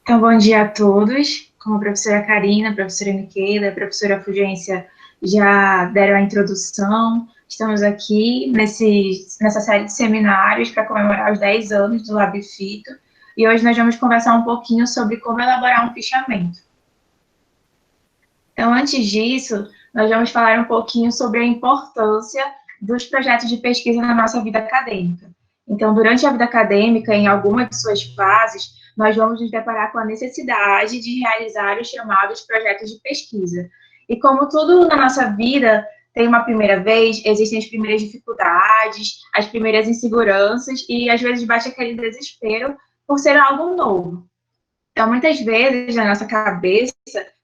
Então, bom dia a todos. Como a professora Karina, a professora Miquela, a professora Fulgência já deram a introdução, estamos aqui nessa série de seminários para comemorar os 10 anos do LabFito, e hoje nós vamos conversar um pouquinho sobre como elaborar um fichamento. Então, antes disso, nós vamos falar um pouquinho sobre a importância dos projetos de pesquisa na nossa vida acadêmica. Então, durante a vida acadêmica, em alguma de suas fases, nós vamos nos deparar com a necessidade de realizar os chamados projetos de pesquisa. E como tudo na nossa vida tem uma primeira vez, existem as primeiras dificuldades, as primeiras inseguranças, e às vezes bate aquele desespero por ser algo novo. Então, muitas vezes, na nossa cabeça,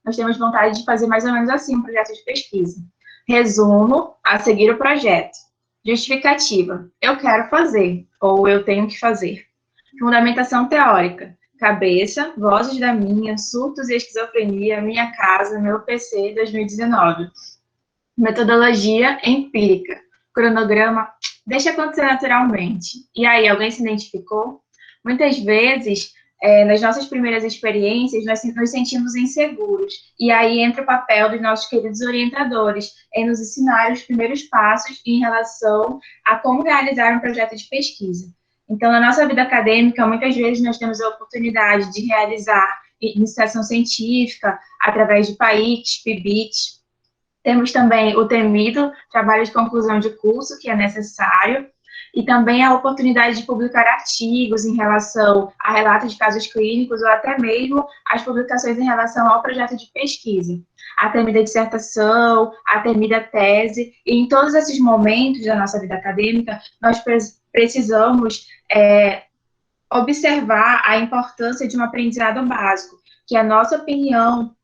nós temos vontade de fazer mais ou menos assim um projeto de pesquisa. Resumo a seguir o projeto. Justificativa. Eu quero fazer, ou eu tenho que fazer. Fundamentação teórica. Cabeça, vozes da minha, surtos e esquizofrenia, minha casa, meu PC, 2019. Metodologia empírica. Cronograma, deixa acontecer naturalmente. E aí, alguém se identificou? Muitas vezes, nas nossas primeiras experiências, nós nos sentimos inseguros. E aí entra o papel dos nossos queridos orientadores em nos ensinar os primeiros passos em relação a como realizar um projeto de pesquisa. Então, na nossa vida acadêmica, muitas vezes nós temos a oportunidade de realizar iniciação científica através de PAICs, PIBICs. Temos também o temido trabalho de conclusão de curso, que é necessário, e também a oportunidade de publicar artigos em relação a relatos de casos clínicos ou até mesmo as publicações em relação ao projeto de pesquisa. A temida dissertação, a temida tese, e em todos esses momentos da nossa vida acadêmica, nós precisamos observar a importância de um aprendizado básico, que a nossa opinião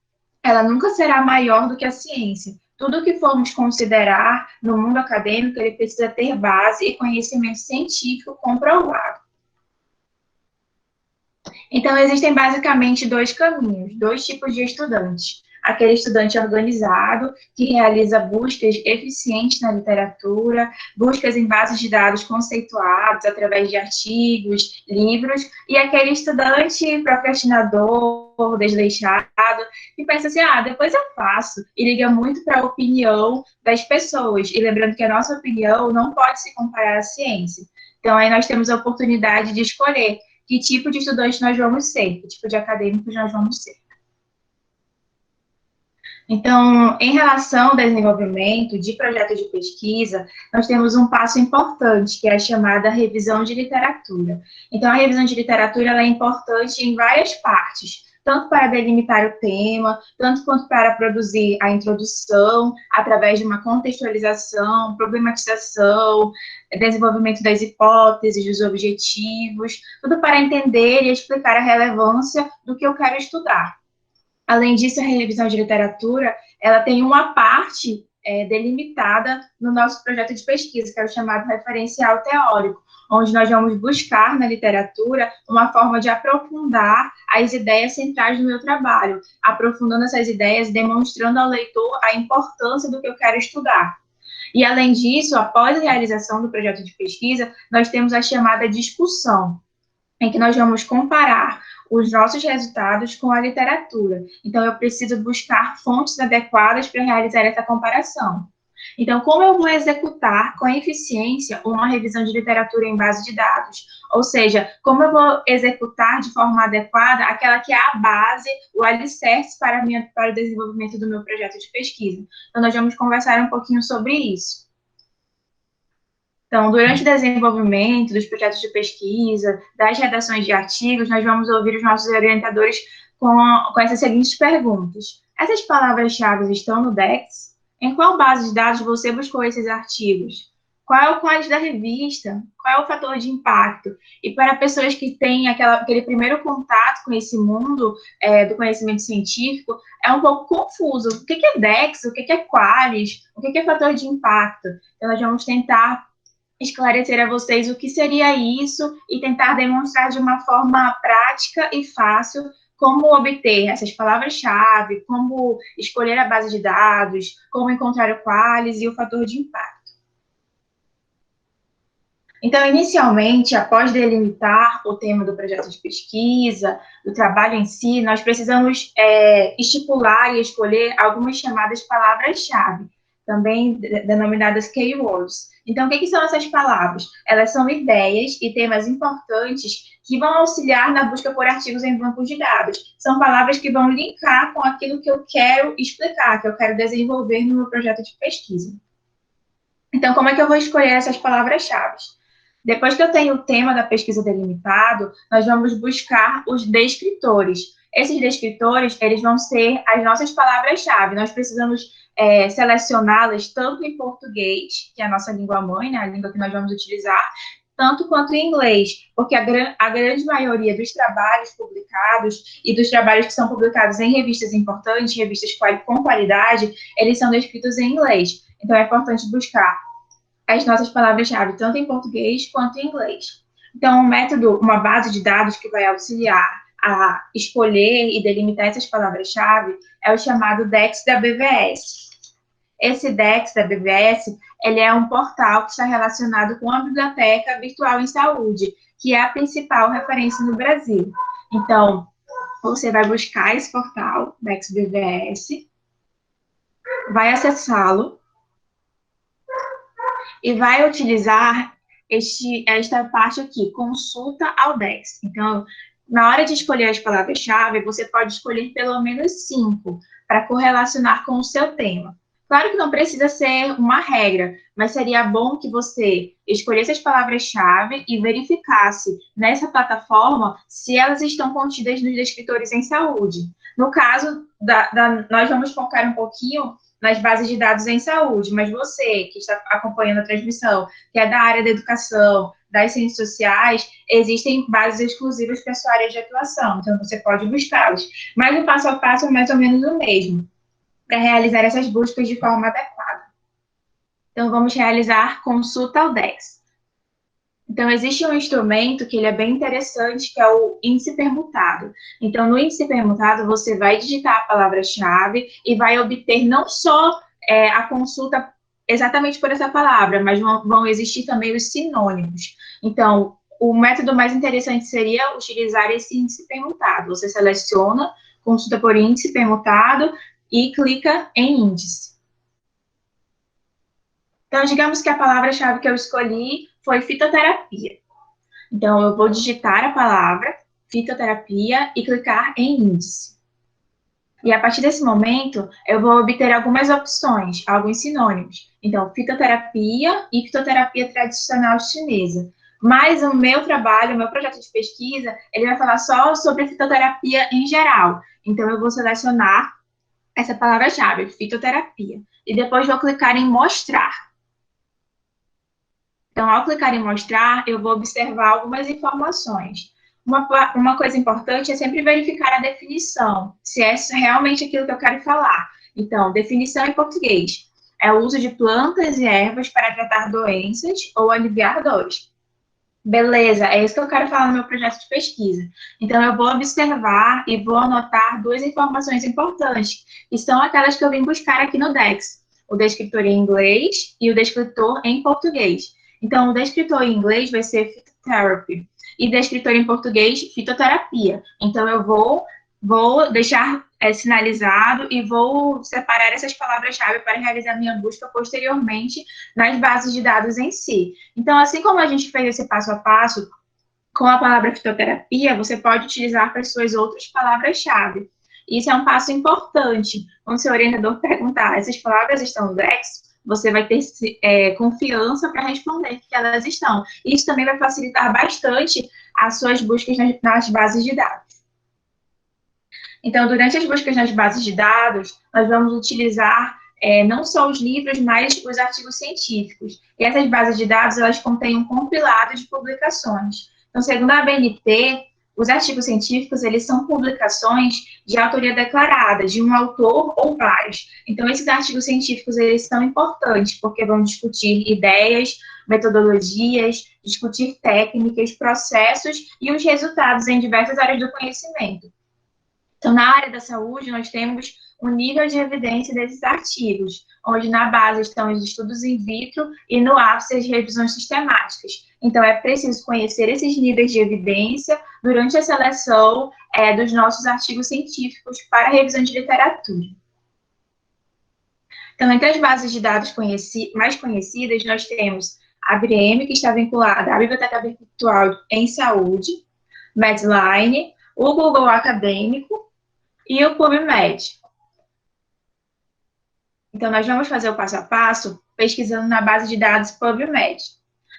ela nunca será maior do que a ciência. Tudo que formos considerar no mundo acadêmico, ele precisa ter base e conhecimento científico comprovado. Então, existem basicamente dois caminhos, dois tipos de estudantes. Aquele estudante organizado, que realiza buscas eficientes na literatura, buscas em bases de dados conceituados através de artigos, livros, e aquele estudante procrastinador, desleixado, que pensa assim, depois eu faço, e liga muito para a opinião das pessoas. E lembrando que a nossa opinião não pode se comparar à ciência. Então, aí nós temos a oportunidade de escolher que tipo de estudante nós vamos ser, que tipo de acadêmicos nós vamos ser. Então, em relação ao desenvolvimento de projetos de pesquisa, nós temos um passo importante, que é a chamada revisão de literatura. Então, a revisão de literatura ela é importante em várias partes, tanto para delimitar o tema, tanto quanto para produzir a introdução, através de uma contextualização, problematização, desenvolvimento das hipóteses, dos objetivos, tudo para entender e explicar a relevância do que eu quero estudar. Além disso, a revisão de literatura, ela tem uma parte delimitada no nosso projeto de pesquisa, que é o chamado referencial teórico, onde nós vamos buscar na literatura uma forma de aprofundar as ideias centrais do meu trabalho, aprofundando essas ideias, demonstrando ao leitor a importância do que eu quero estudar. E, além disso, após a realização do projeto de pesquisa, nós temos a chamada discussão, em que nós vamos comparar os nossos resultados com a literatura. Então, eu preciso buscar fontes adequadas para realizar essa comparação. Então, como eu vou executar com eficiência uma revisão de literatura em base de dados? Ou seja, como eu vou executar de forma adequada aquela que é a base, o alicerce para o desenvolvimento do meu projeto de pesquisa? Então, nós vamos conversar um pouquinho sobre isso. Então, durante o desenvolvimento dos projetos de pesquisa, das redações de artigos, nós vamos ouvir os nossos orientadores com essas seguintes perguntas. Essas palavras-chave estão no DEX? Em qual base de dados você buscou esses artigos? Qual é o quadro da revista? Qual é o fator de impacto? E para pessoas que têm aquele primeiro contato com esse mundo do conhecimento científico, é um pouco confuso. O que é DEX? O que é Qualis? O que é fator de impacto? Então, nós vamos tentar esclarecer a vocês o que seria isso e tentar demonstrar de uma forma prática e fácil como obter essas palavras-chave, como escolher a base de dados, como encontrar o qualis e o fator de impacto. Então, inicialmente, após delimitar o tema do projeto de pesquisa, do trabalho em si, nós precisamos estipular e escolher algumas chamadas palavras-chave, também denominadas keywords. Então, o que são essas palavras? Elas são ideias e temas importantes que vão auxiliar na busca por artigos em bancos de dados. São palavras que vão linkar com aquilo que eu quero explicar, que eu quero desenvolver no meu projeto de pesquisa. Então, como é que eu vou escolher essas palavras-chave? Depois que eu tenho o tema da pesquisa delimitado, nós vamos buscar os descritores. Esses descritores, eles vão ser as nossas palavras-chave. Nós precisamos selecioná-las tanto em português, que é a nossa língua-mãe, né, a língua que nós vamos utilizar, tanto quanto em inglês, porque a grande maioria dos trabalhos publicados e dos trabalhos que são publicados em revistas importantes, revistas com qualidade, eles são descritos em inglês. Então, é importante buscar as nossas palavras-chave, tanto em português quanto em inglês. Então, um método, uma base de dados que vai auxiliar a escolher e delimitar essas palavras-chave é o chamado DEX da BVS. Esse DEX da BVS, ele é um portal que está relacionado com a Biblioteca Virtual em Saúde, que é a principal referência no Brasil. Então, você vai buscar esse portal, DEX BVS, vai acessá-lo, e vai utilizar esta parte aqui, consulta ao DEX. Então, na hora de escolher as palavras-chave, você pode escolher pelo menos 5 para correlacionar com o seu tema. Claro que não precisa ser uma regra, mas seria bom que você escolhesse as palavras-chave e verificasse nessa plataforma se elas estão contidas nos descritores em saúde. No caso, nós vamos focar um pouquinho nas bases de dados em saúde, mas você que está acompanhando a transmissão, que é da área da educação, das ciências sociais, existem bases exclusivas para a sua área de atuação, então você pode buscá-las. Mas o passo a passo é mais ou menos o mesmo, para realizar essas buscas de forma adequada. Então, vamos realizar consulta ao DEX. Então, existe um instrumento que ele é bem interessante, que é o índice permutado. Então, no índice permutado, você vai digitar a palavra-chave e vai obter não só a consulta exatamente por essa palavra, mas vão existir também os sinônimos. Então, o método mais interessante seria utilizar esse índice permutado. Você seleciona, consulta por índice permutado e clica em índice. Então, digamos que a palavra-chave que eu escolhi foi fitoterapia. Então, eu vou digitar a palavra fitoterapia e clicar em índice. E a partir desse momento, eu vou obter algumas opções, alguns sinônimos. Então, fitoterapia e fitoterapia tradicional chinesa. Mas o meu trabalho, o meu projeto de pesquisa, ele vai falar só sobre fitoterapia em geral. Então, eu vou selecionar essa palavra-chave, fitoterapia. E depois vou clicar em mostrar. Então, ao clicar em mostrar, eu vou observar algumas informações. Uma coisa importante é sempre verificar a definição, se é realmente aquilo que eu quero falar. Então, definição em português. É o uso de plantas e ervas para tratar doenças ou aliviar dores. Beleza, é isso que eu quero falar no meu projeto de pesquisa. Então, eu vou observar e vou anotar 2 informações importantes, que são aquelas que eu vim buscar aqui no DEX. O descritor em inglês e o descritor em português. Então, o descritor em inglês vai ser phytotherapy e o descritor em português, fitoterapia. Então, eu vou deixar sinalizado e vou separar essas palavras-chave para realizar minha busca posteriormente nas bases de dados em si. Então, assim como a gente fez esse passo a passo com a palavra fitoterapia, você pode utilizar para suas outras palavras-chave. Isso é um passo importante. Quando seu orientador perguntar, essas palavras estão no DEX, você vai ter confiança para responder que elas estão. Isso também vai facilitar bastante as suas buscas nas bases de dados. Então, durante as buscas nas bases de dados, nós vamos utilizar não só os livros, mas os artigos científicos. E essas bases de dados, elas contêm um compilado de publicações. Então, segundo a ABNT, os artigos científicos, eles são publicações de autoria declarada, de um autor ou vários. Então, esses artigos científicos, eles são importantes, porque vão discutir ideias, metodologias, discutir técnicas, processos e os resultados em diversas áreas do conhecimento. Então, na área da saúde, nós temos o nível de evidência desses artigos, onde na base estão os estudos in vitro e no ápice as revisões sistemáticas. Então, é preciso conhecer esses níveis de evidência durante a seleção dos nossos artigos científicos para a revisão de literatura. Então, entre as bases de dados mais conhecidas, nós temos a BIREM, que está vinculada à Biblioteca Virtual em Saúde, Medline, o Google Acadêmico e o PubMed. Então, nós vamos fazer o passo a passo pesquisando na base de dados PubMed.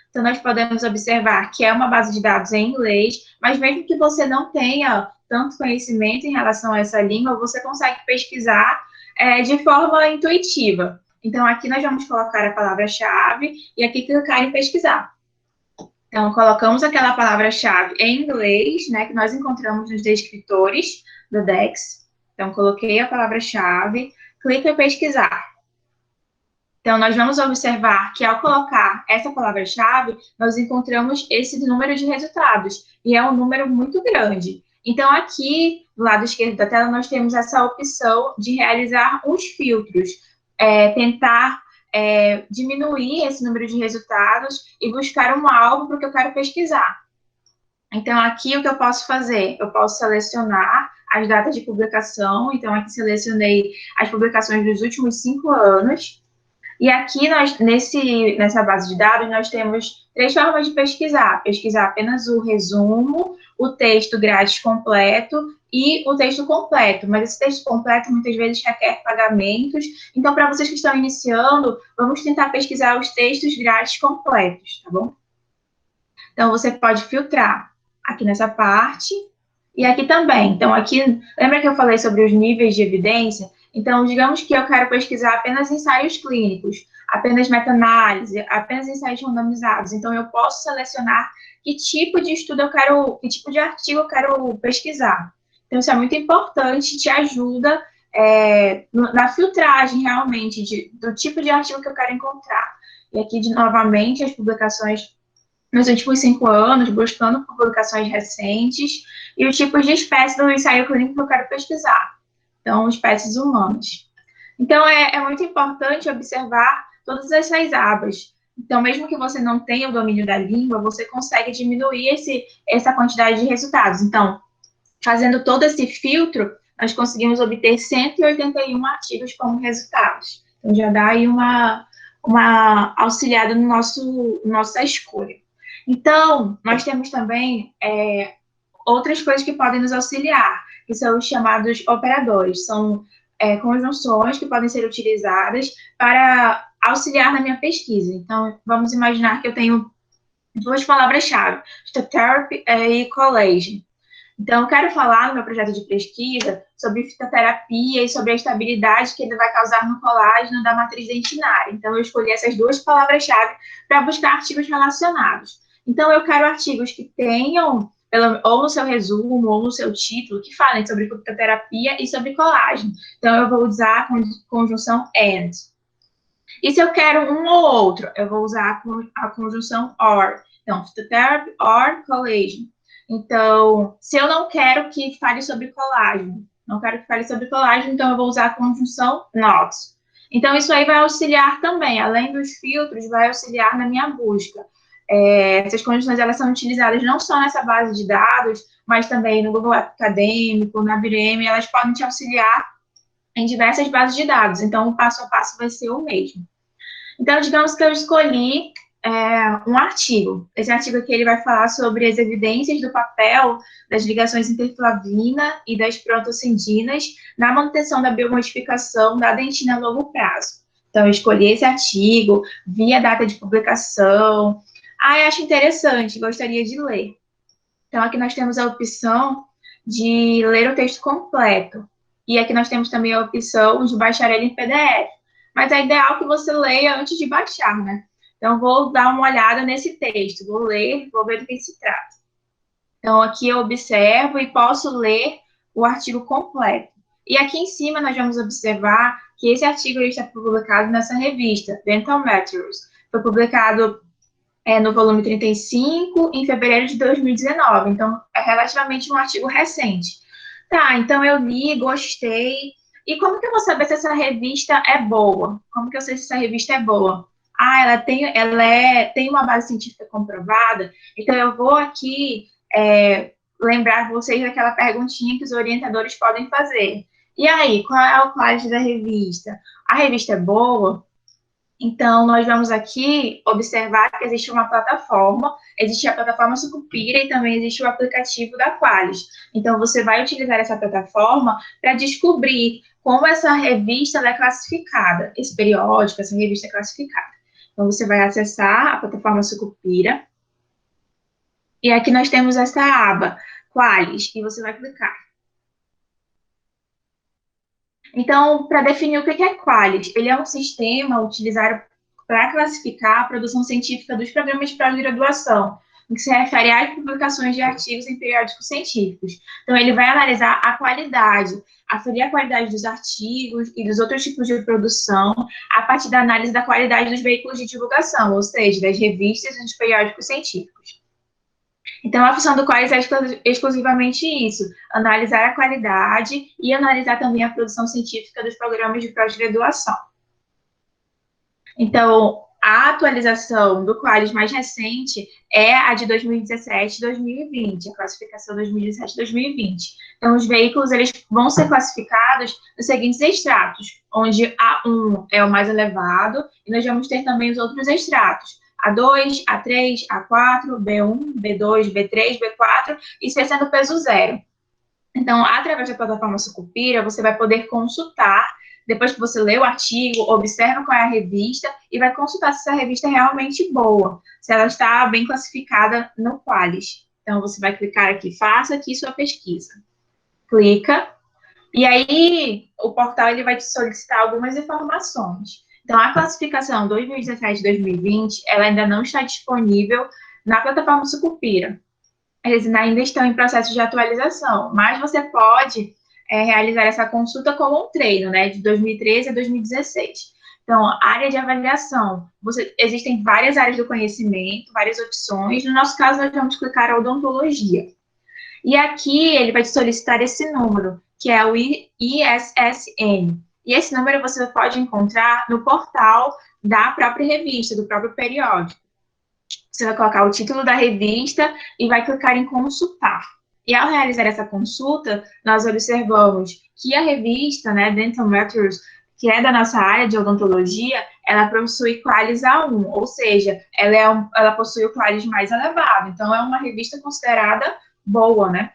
Então, nós podemos observar que é uma base de dados em inglês, mas mesmo que você não tenha tanto conhecimento em relação a essa língua, você consegue pesquisar de forma intuitiva. Então, aqui nós vamos colocar a palavra-chave e aqui clicar em pesquisar. Então, colocamos aquela palavra-chave em inglês, né, que nós encontramos nos descritores do DEX. Então, coloquei a palavra-chave, clica em pesquisar. Então, nós vamos observar que ao colocar essa palavra-chave, nós encontramos esse número de resultados, e é um número muito grande. Então, aqui, do lado esquerdo da tela, nós temos essa opção de realizar uns filtros, tentar diminuir esse número de resultados e buscar um alvo para o que eu quero pesquisar. Então, aqui o que eu posso fazer? Eu posso selecionar as datas de publicação. Então, aqui selecionei as publicações dos últimos 5 anos. E aqui, nessa base de dados, nós temos 3 formas de pesquisar. Pesquisar apenas o resumo, o texto grátis completo e o texto completo. Mas esse texto completo, muitas vezes, requer pagamentos. Então, para vocês que estão iniciando, vamos tentar pesquisar os textos grátis completos, tá bom? Então, você pode filtrar aqui nessa parte e aqui também. Então, aqui, lembra que eu falei sobre os níveis de evidência? Então, digamos que eu quero pesquisar apenas ensaios clínicos, apenas meta-análise, apenas ensaios randomizados. Então, eu posso selecionar que tipo de estudo que tipo de artigo eu quero pesquisar. Então, isso é muito importante, te ajuda na filtragem, realmente, do tipo de artigo que eu quero encontrar. E aqui, novamente, as publicações nos últimos 5 anos, buscando publicações recentes, e o tipo de espécie do ensaio clínico que eu quero pesquisar. Então, espécies humanas. Então, é muito importante observar todas essas abas. Então, mesmo que você não tenha o domínio da língua, você consegue diminuir essa quantidade de resultados. Então, fazendo todo esse filtro, nós conseguimos obter 181 artigos como resultados. Então, já dá aí uma auxiliada no nossa escolha. Então, nós temos também outras coisas que podem nos auxiliar, que são os chamados operadores. São conjunções que podem ser utilizadas para auxiliar na minha pesquisa. Então, vamos imaginar que eu tenho 2 palavras-chave, phytotherapy e collagen. Então, eu quero falar no meu projeto de pesquisa sobre fitoterapia e sobre a estabilidade que ele vai causar no colágeno da matriz dentinária. Então, eu escolhi essas 2 palavras-chave para buscar artigos relacionados. Então, eu quero artigos que tenham, ou no seu resumo, ou no seu título, que falem sobre fitoterapia e sobre colágeno. Então, eu vou usar a conjunção and. E se eu quero um ou outro, eu vou usar a conjunção or. Então, phytotherapy or collagen. Então, se eu não quero que fale sobre colágeno, então eu vou usar a conjunção not. Então, isso aí vai auxiliar também, além dos filtros, vai auxiliar na minha busca. Essas conjunções, elas são utilizadas não só nessa base de dados, mas também no Google Acadêmico, na BIREM, elas podem te auxiliar em diversas bases de dados. Então, o passo a passo vai ser o mesmo. Então, digamos que eu escolhi um artigo. Esse artigo aqui ele vai falar sobre as evidências do papel das ligações interflavina e das protocindinas na manutenção da biomodificação da dentina a longo prazo. Então, eu escolhi esse artigo, vi a data de publicação. Acho interessante, gostaria de ler. Então, aqui nós temos a opção de ler o texto completo. E aqui nós temos também a opção de baixar ele em PDF. Mas é ideal que você leia antes de baixar, né? Então, vou dar uma olhada nesse texto, vou ler, vou ver do que se trata. Então, aqui eu observo e posso ler o artigo completo. E aqui em cima nós vamos observar que esse artigo está publicado nessa revista, Dental Materials. Foi publicado no volume 35, em fevereiro de 2019. Então, é relativamente um artigo recente. Tá, então eu li, gostei, E como que eu vou saber se essa revista é boa? Como que eu sei se essa revista é boa? Ah, tem uma base científica comprovada, então eu vou aqui lembrar vocês daquela perguntinha que os orientadores podem fazer. E aí, qual é o qualidade da revista? A revista é boa? Então, nós vamos aqui observar que existe uma plataforma, existe a plataforma Sucupira e também existe o aplicativo da Qualis. Então, você vai utilizar essa plataforma para descobrir como essa revista é classificada, esse periódico, essa revista é classificada. Então, você vai acessar a plataforma Sucupira, e aqui nós temos essa aba, Qualis, e você vai clicar. Então, para definir o que é Qualis, ele é um sistema utilizado para classificar a produção científica dos programas de pós-graduação, no que se refere às publicações de artigos em periódicos científicos. Então, ele vai analisar a qualidade, aferir a qualidade dos artigos e dos outros tipos de produção a partir da análise da qualidade dos veículos de divulgação, ou seja, das revistas e dos periódicos científicos. Então, a função do Qualis é exclusivamente isso, analisar a qualidade e analisar também a produção científica dos programas de pós-graduação. Então, a atualização do Qualis mais recente é a de 2017-2020, a classificação 2017-2020. Então, os veículos eles vão ser classificados nos seguintes extratos, onde A1 é o mais elevado, e nós vamos ter também os outros extratos, A2, A3, A4, B1, B2, B3, B4, e C sendo peso zero. Então, através da plataforma Sucupira, você vai poder consultar, depois que você lê o artigo, observa qual é a revista, e vai consultar se essa revista é realmente boa, se ela está bem classificada no Qualis. Então, você vai clicar aqui, faça aqui sua pesquisa. Clica, e aí o portal ele vai te solicitar algumas informações. Então, a classificação 2017-2020, ela ainda não está disponível na plataforma Sucupira. Eles ainda estão em processo de atualização, mas você pode realizar essa consulta como um treino, né, de 2013 a 2016. Então, área de avaliação, existem várias áreas do conhecimento, várias opções. No nosso caso, nós vamos clicar a odontologia. E aqui ele vai te solicitar esse número, que é o ISSN. E esse número você pode encontrar no portal da própria revista, do próprio periódico. Você vai colocar o título da revista e vai clicar em consultar. E ao realizar essa consulta, nós observamos que a revista, né, Dental Matters, que é da nossa área de odontologia, ela possui Qualis A1, ou seja, ela possui o Qualis mais elevado. Então, é uma revista considerada boa, né?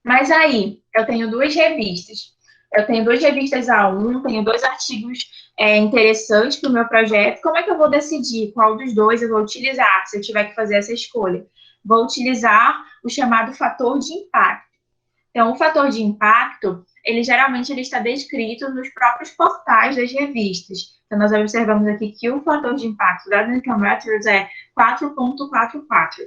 Mas aí, eu tenho duas revistas. Eu tenho duas revistas A1, tenho dois artigos interessantes para o meu projeto. Como é que eu vou decidir qual dos dois eu vou utilizar, se eu tiver que fazer essa escolha? Vou utilizar o chamado fator de impacto. Então, o fator de impacto, ele geralmente está descrito nos próprios portais das revistas. Então, nós observamos aqui que o fator de impacto da Dental Matters é 4,44.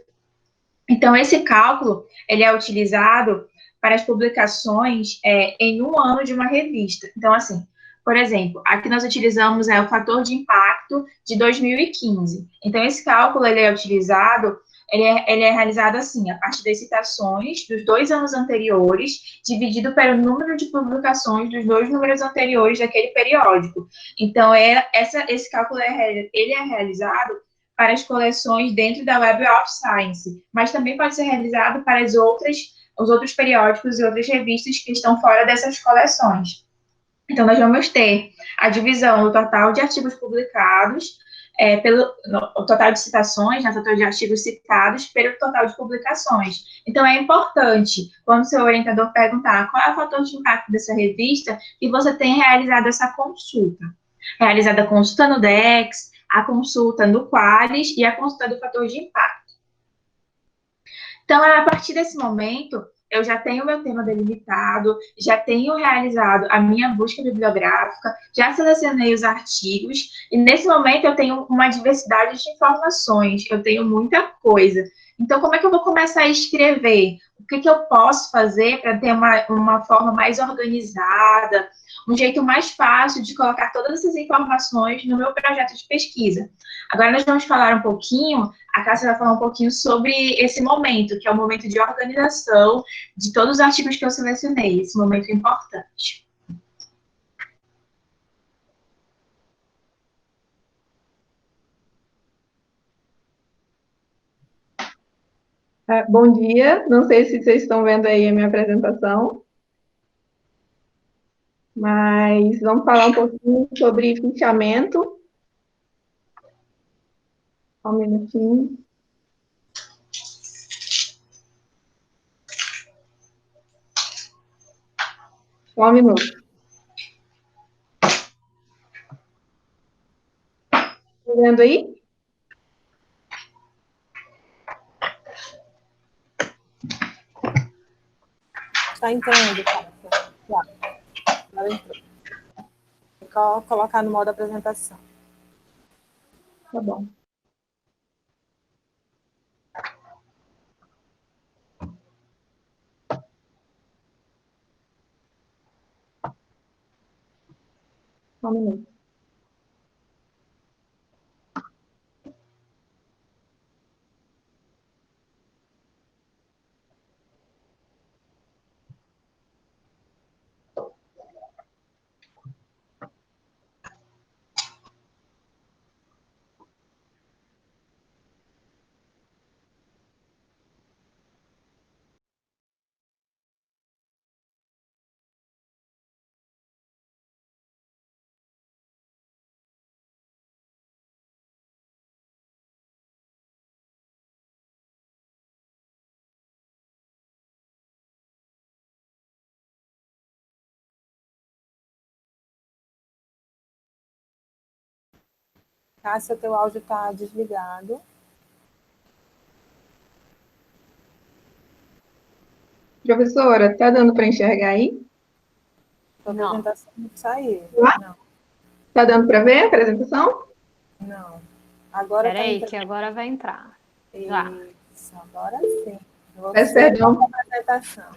Então, esse cálculo, ele é utilizado para as publicações em um ano de uma revista. Então, assim, por exemplo, aqui nós utilizamos o fator de impacto de 2015. Então, esse cálculo, ele é utilizado, ele é realizado assim, a partir das citações dos 2 anos anteriores, dividido pelo número de publicações dos 2 números anteriores daquele periódico. Então, esse cálculo, ele é realizado para as coleções dentro da Web of Science, mas também pode ser realizado para os outros periódicos e outras revistas que estão fora dessas coleções. Então, nós vamos ter a divisão do total de artigos publicados, o total de citações, né, o total de artigos citados, pelo total de publicações. Então, é importante, quando seu orientador perguntar qual é o fator de impacto dessa revista, que você tenha realizado essa consulta. Realizada a consulta no DEX, a consulta no Qualis e a consulta do fator de impacto. Então, a partir desse momento, eu já tenho o meu tema delimitado, já tenho realizado a minha busca bibliográfica, já selecionei os artigos, e nesse momento eu tenho uma diversidade de informações, eu tenho muita coisa. Então, como é que eu vou começar a escrever? O que eu posso fazer para ter uma forma mais organizada, um jeito mais fácil de colocar todas essas informações no meu projeto de pesquisa? Agora nós vamos falar um pouquinho, a Cássia vai falar um pouquinho sobre esse momento, que é o momento de organização de todos os artigos que eu selecionei, esse momento importante. Bom dia, não sei se vocês estão vendo aí a minha apresentação, mas vamos falar um pouquinho sobre fichamento. Só um minutinho. Só um minuto. Tá vendo aí? Está entrando, tá? Agora entrou. Vou colocar no modo apresentação. Tá bom. Só um minuto. Cássia, teu áudio está desligado. Professora, tá dando para enxergar aí? A apresentação não saiu. Não. Tá dando para ver a apresentação? Não. Agora Espera aí, que agora vai entrar. Já. Isso, agora sim. Peço perdão. Apresentação.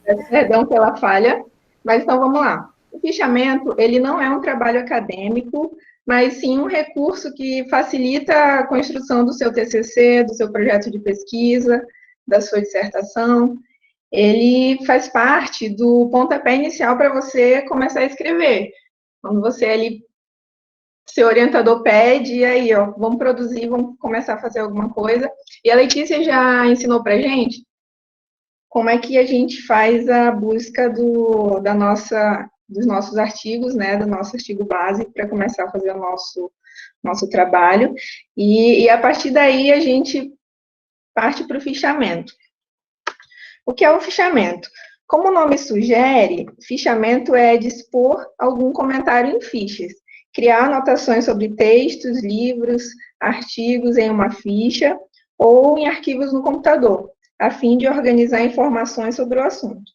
Peço perdão pela falha, mas então vamos lá. O fichamento, ele não é um trabalho acadêmico, mas sim um recurso que facilita a construção do seu TCC, do seu projeto de pesquisa, da sua dissertação. Ele faz parte do pontapé inicial para você começar a escrever. Quando você ali, seu orientador pede, e aí, ó, vamos produzir, vamos começar a fazer alguma coisa. E a Letícia já ensinou para gente como é que a gente faz a busca dos nossos artigos, né, do nosso artigo base, para começar a fazer o nosso trabalho. E a partir daí a gente parte para o fichamento. O que é o fichamento? Como o nome sugere, fichamento é dispor algum comentário em fichas, criar anotações sobre textos, livros, artigos em uma ficha ou em arquivos no computador, a fim de organizar informações sobre o assunto.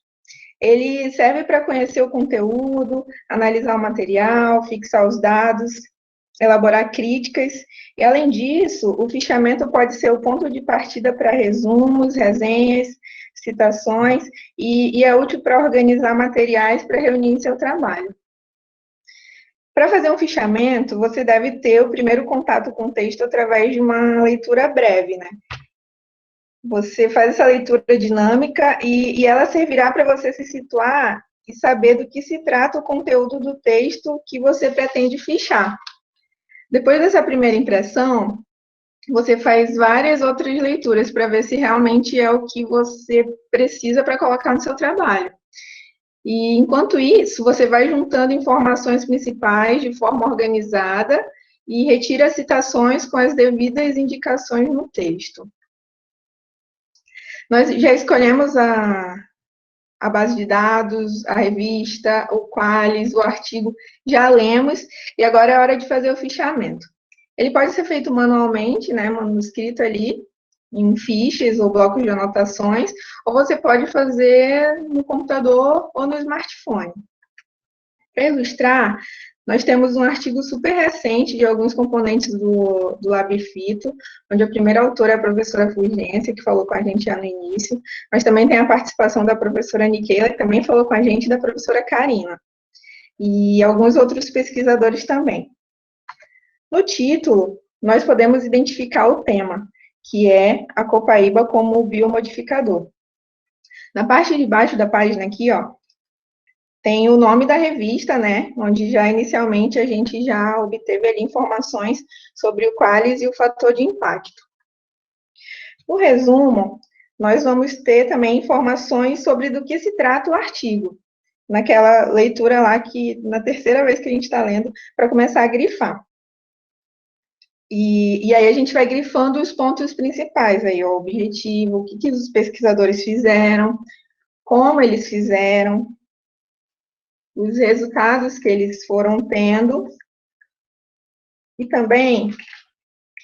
Ele serve para conhecer o conteúdo, analisar o material, fixar os dados, elaborar críticas, e além disso, o fichamento pode ser o ponto de partida para resumos, resenhas, citações, e é útil para organizar materiais para reunir em seu trabalho. Para fazer um fichamento, você deve ter o primeiro contato com o texto através de uma leitura breve, né? Você faz essa leitura dinâmica e ela servirá para você se situar e saber do que se trata o conteúdo do texto que você pretende fichar. Depois dessa primeira impressão, você faz várias outras leituras para ver se realmente é o que você precisa para colocar no seu trabalho. E, enquanto isso, você vai juntando informações principais de forma organizada e retira as citações com as devidas indicações no texto. Nós já escolhemos a base de dados, a revista, o Qualis, o artigo, já lemos, e agora é hora de fazer o fichamento. Ele pode ser feito manualmente, né, manuscrito ali, em fichas ou blocos de anotações, ou você pode fazer no computador ou no smartphone. Para ilustrar, nós temos um artigo super recente de alguns componentes do LabFito, onde a primeira autora é a professora Fulgência, que falou com a gente já no início, mas também tem a participação da professora Niquela, que também falou com a gente, e da professora Karina, e alguns outros pesquisadores também. No título, nós podemos identificar o tema, que é a copaíba como biomodificador. Na parte de baixo da página aqui, ó, tem o nome da revista, né, onde já inicialmente a gente já obteve ali informações sobre o Qualis e o fator de impacto. O resumo, nós vamos ter também informações sobre do que se trata o artigo, naquela leitura lá que, na terceira vez que a gente está lendo, para começar a grifar. E aí a gente vai grifando os pontos principais, aí, o objetivo, o que os pesquisadores fizeram, como eles fizeram, os resultados que eles foram tendo, e também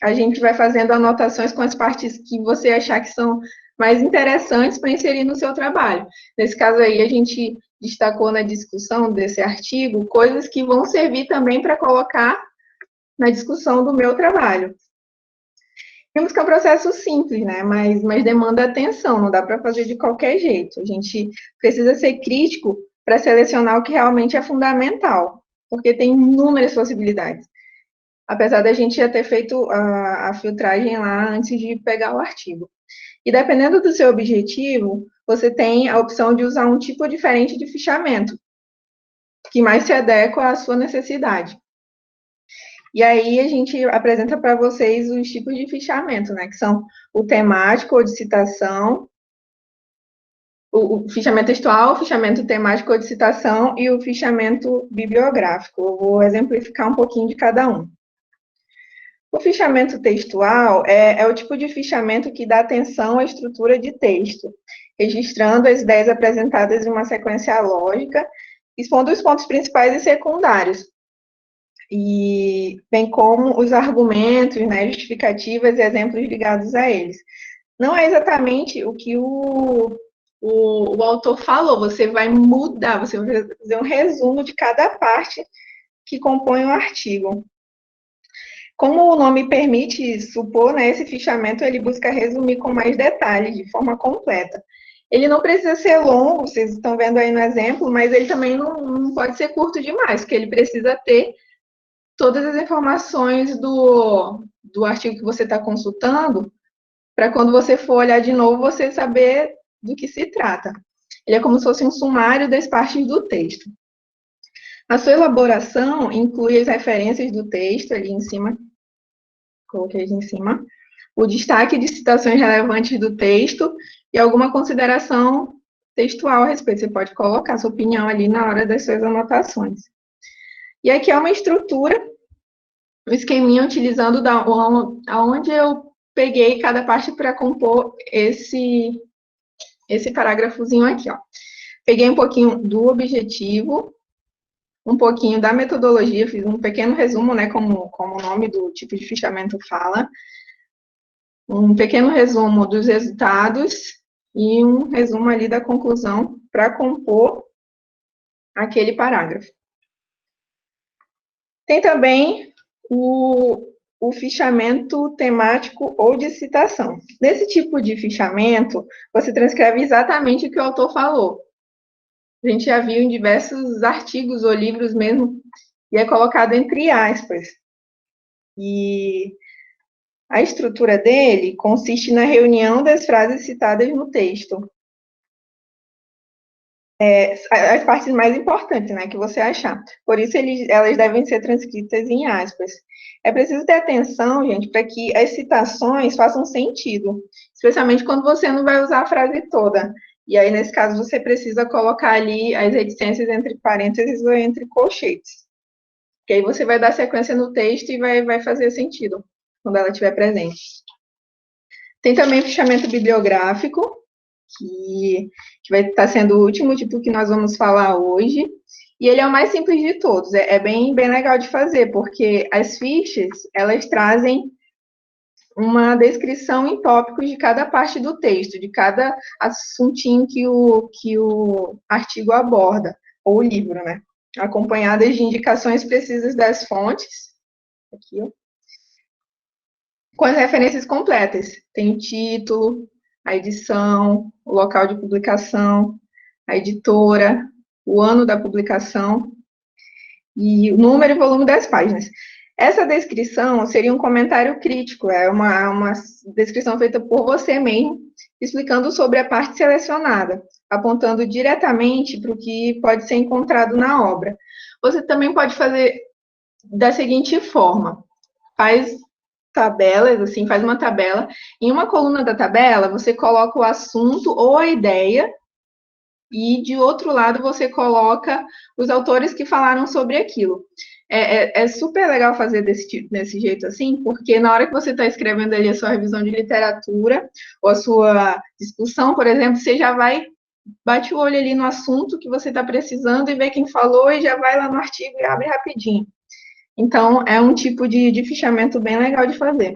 a gente vai fazendo anotações com as partes que você achar que são mais interessantes para inserir no seu trabalho. Nesse caso aí, a gente destacou na discussão desse artigo coisas que vão servir também para colocar na discussão do meu trabalho. Temos que é um processo simples, né? Mas demanda atenção, não dá para fazer de qualquer jeito. A gente precisa ser crítico para selecionar o que realmente é fundamental, porque tem inúmeras possibilidades. Apesar da gente já ter feito a filtragem lá antes de pegar o artigo. E dependendo do seu objetivo, você tem a opção de usar um tipo diferente de fichamento, que mais se adequa à sua necessidade. E aí a gente apresenta para vocês os tipos de fichamento, né, que são o temático ou de citação, o fichamento textual, o fichamento temático ou de citação e o fichamento bibliográfico. Eu vou exemplificar um pouquinho de cada um. O fichamento textual é o tipo de fichamento que dá atenção à estrutura de texto, registrando as ideias apresentadas em uma sequência lógica, expondo os pontos principais e secundários, e bem como os argumentos, né, justificativas e exemplos ligados a eles. Não é exatamente o que o autor falou, você vai mudar, você vai fazer um resumo de cada parte que compõe o artigo. Como o nome permite supor, né, esse fichamento ele busca resumir com mais detalhes, de forma completa. Ele não precisa ser longo, vocês estão vendo aí no exemplo, mas ele também não pode ser curto demais, porque ele precisa ter todas as informações do artigo que você está consultando, para quando você for olhar de novo, você saber do que se trata. Ele é como se fosse um sumário das partes do texto. A sua elaboração inclui as referências do texto ali em cima, coloquei aqui em cima, o destaque de citações relevantes do texto e alguma consideração textual a respeito. Você pode colocar sua opinião ali na hora das suas anotações. E aqui é uma estrutura, um esqueminha utilizando aonde eu peguei cada parte para compor esse parágrafozinho aqui, ó. Peguei um pouquinho do objetivo, um pouquinho da metodologia, fiz um pequeno resumo, né, como o nome do tipo de fichamento fala, um pequeno resumo dos resultados e um resumo ali da conclusão para compor aquele parágrafo. Tem também o fichamento temático ou de citação. Nesse tipo de fichamento, você transcreve exatamente o que o autor falou. A gente já viu em diversos artigos ou livros mesmo, e é colocado entre aspas. E a estrutura dele consiste na reunião das frases citadas no texto. As partes mais importantes, né, que você achar. Por isso, elas devem ser transcritas em aspas. É preciso ter atenção, gente, para que as citações façam sentido, especialmente quando você não vai usar a frase toda. E aí, nesse caso, você precisa colocar ali as reticências entre parênteses ou entre colchetes. Que aí você vai dar sequência no texto e vai fazer sentido quando ela estiver presente. Tem também o fichamento bibliográfico, que vai estar sendo o último tipo que nós vamos falar hoje, e ele é o mais simples de todos, é bem legal de fazer, porque as fichas, elas trazem uma descrição em tópicos de cada parte do texto, de cada assuntinho que o artigo aborda, ou o livro, né? Acompanhadas de indicações precisas das fontes, aqui, ó, com as referências completas. Tem o título, a edição, o local de publicação, a editora, o ano da publicação e o número e volume das páginas. Essa descrição seria um comentário crítico, é uma descrição feita por você mesmo, explicando sobre a parte selecionada, apontando diretamente para o que pode ser encontrado na obra. Você também pode fazer da seguinte forma, tabelas, assim, faz uma tabela. Em uma coluna da tabela, você coloca o assunto ou a ideia, e de outro lado você coloca os autores que falaram sobre aquilo. É super legal fazer desse jeito assim, porque na hora que você está escrevendo ali a sua revisão de literatura, ou a sua discussão, por exemplo, você já bate o olho ali no assunto que você está precisando e vê quem falou e já vai lá no artigo e abre rapidinho. Então, é um tipo de fichamento bem legal de fazer.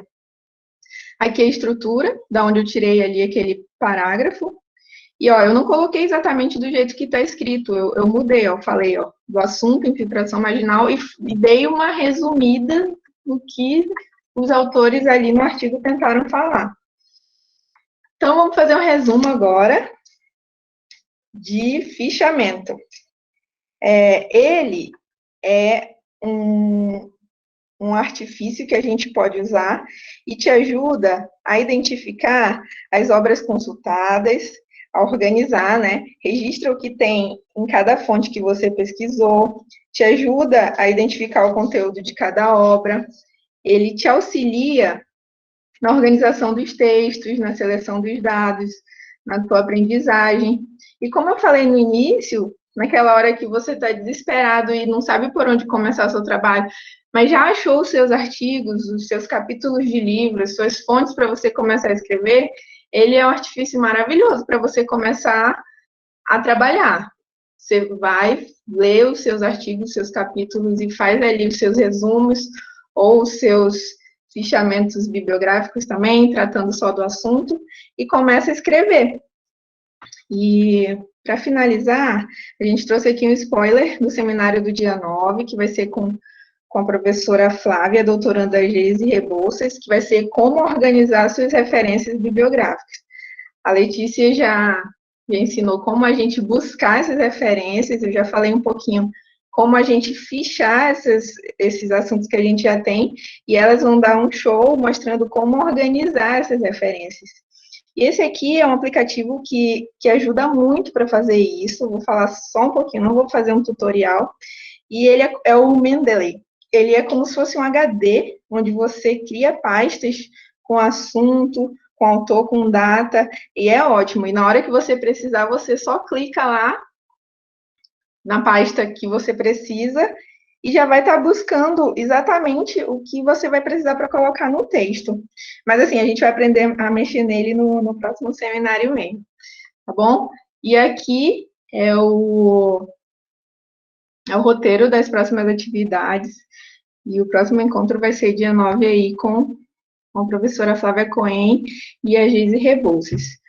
Aqui é a estrutura, da onde eu tirei ali aquele parágrafo. E, ó, eu não coloquei exatamente do jeito que está escrito, eu mudei, ó, falei, ó, do assunto, infiltração marginal, e dei uma resumida no que os autores ali no artigo tentaram falar. Então, vamos fazer um resumo agora de fichamento. Ele é um artifício que a gente pode usar e te ajuda a identificar as obras consultadas, a organizar, né? Registra o que tem em cada fonte que você pesquisou, te ajuda a identificar o conteúdo de cada obra, ele te auxilia na organização dos textos, na seleção dos dados, na tua aprendizagem. E como eu falei no início, naquela hora que você está desesperado e não sabe por onde começar o seu trabalho, mas já achou os seus artigos, os seus capítulos de livro, as suas fontes para você começar a escrever, ele é um artifício maravilhoso para você começar a trabalhar. Você vai ler os seus artigos, os seus capítulos e faz ali os seus resumos ou os seus fichamentos bibliográficos também, tratando só do assunto, e começa a escrever. E, para finalizar, a gente trouxe aqui um spoiler do seminário do dia 9, que vai ser com a professora Flávia, doutoranda Geise Rebouças, que vai ser como organizar suas referências bibliográficas. A Letícia já ensinou como a gente buscar essas referências, eu já falei um pouquinho como a gente fichar esses assuntos que a gente já tem, e elas vão dar um show mostrando como organizar essas referências. E esse aqui é um aplicativo que ajuda muito para fazer isso, vou falar só um pouquinho, não vou fazer um tutorial, e ele é o Mendeley. Ele é como se fosse um HD, onde você cria pastas com assunto, com autor, com data, e é ótimo. E na hora que você precisar, você só clica lá na pasta que você precisa e já vai estar buscando exatamente o que você vai precisar para colocar no texto. Mas, assim, a gente vai aprender a mexer nele no próximo seminário mesmo, tá bom? E aqui é o roteiro das próximas atividades. E o próximo encontro vai ser dia 9 aí com a professora Flávia Cohen e a Geise Rebouças.